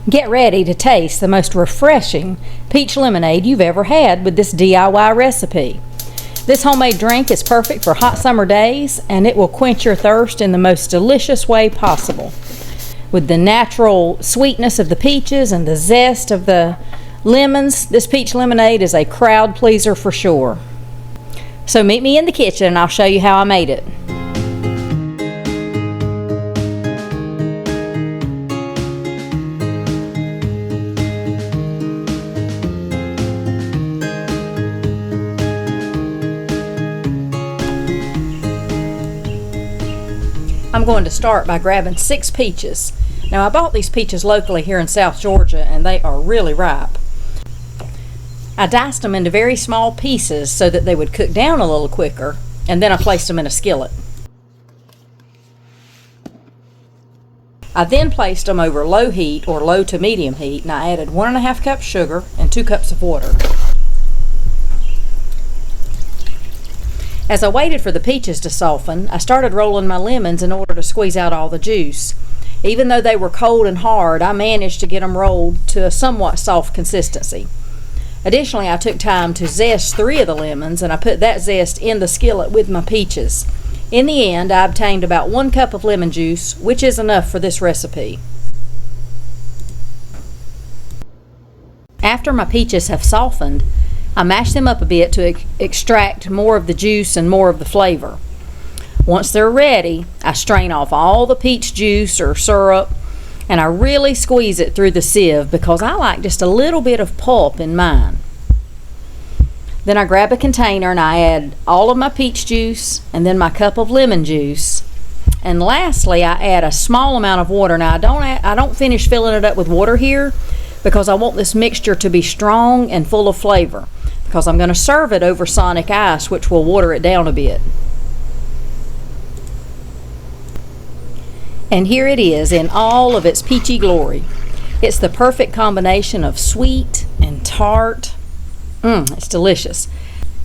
Get ready to taste the most refreshing peach lemonade you've ever had with this DIY recipe. This homemade drink is perfect for hot summer days, and it will quench your thirst in the most delicious way possible. With the natural sweetness of the peaches and the zest of the lemons, this peach lemonade is a crowd pleaser for sure. So meet me in the kitchen and I'll show you how I made it. I'm going to start by grabbing 6 peaches. Now I bought these peaches locally here in South Georgia and they are really ripe. I diced them into very small pieces so that they would cook down a little quicker, and then I placed them in a skillet. I then placed them over low heat or low to medium heat, and I added 1½ cups sugar and 2 cups of water. As I waited for the peaches to soften, I started rolling my lemons in order to squeeze out all the juice. Even though they were cold and hard, I managed to get them rolled to a somewhat soft consistency. Additionally, I took time to zest 3 of the lemons, and I put that zest in the skillet with my peaches. In the end, I obtained about 1 cup of lemon juice, which is enough for this recipe. After my peaches have softened, I mash them up a bit to extract more of the juice and more of the flavor. Once they're ready, I strain off all the peach juice or syrup, and I really squeeze it through the sieve because I like just a little bit of pulp in mine. Then I grab a container and I add all of my peach juice and then my cup of lemon juice. And lastly, I add a small amount of water. Now I don't finish filling it up with water here because I want this mixture to be strong and full of flavor, because I'm going to serve it over sonic ice, which will water it down a bit. And here it is in all of its peachy glory. It's the perfect combination of sweet and tart. It's delicious.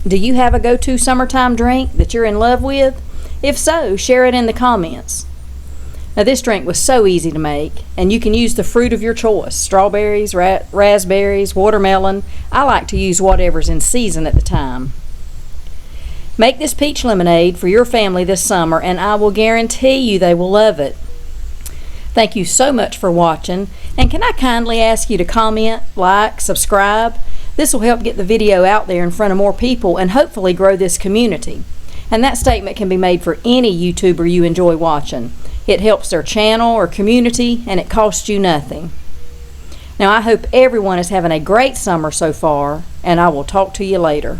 Do you have a go-to summertime drink that you're in love with? If so, share it in the comments. Now this drink was so easy to make, and you can use the fruit of your choice: strawberries, raspberries, watermelon. I like to use whatever's in season at the time. Make this peach lemonade for your family this summer, and I will guarantee you they will love it. Thank you so much for watching, and can I kindly ask you to comment, like, subscribe? This will help get the video out there in front of more people and hopefully grow this community. And that statement can be made for any YouTuber you enjoy watching. It helps their channel or community, and it costs you nothing. Now I hope everyone is having a great summer so far, and I will talk to you later.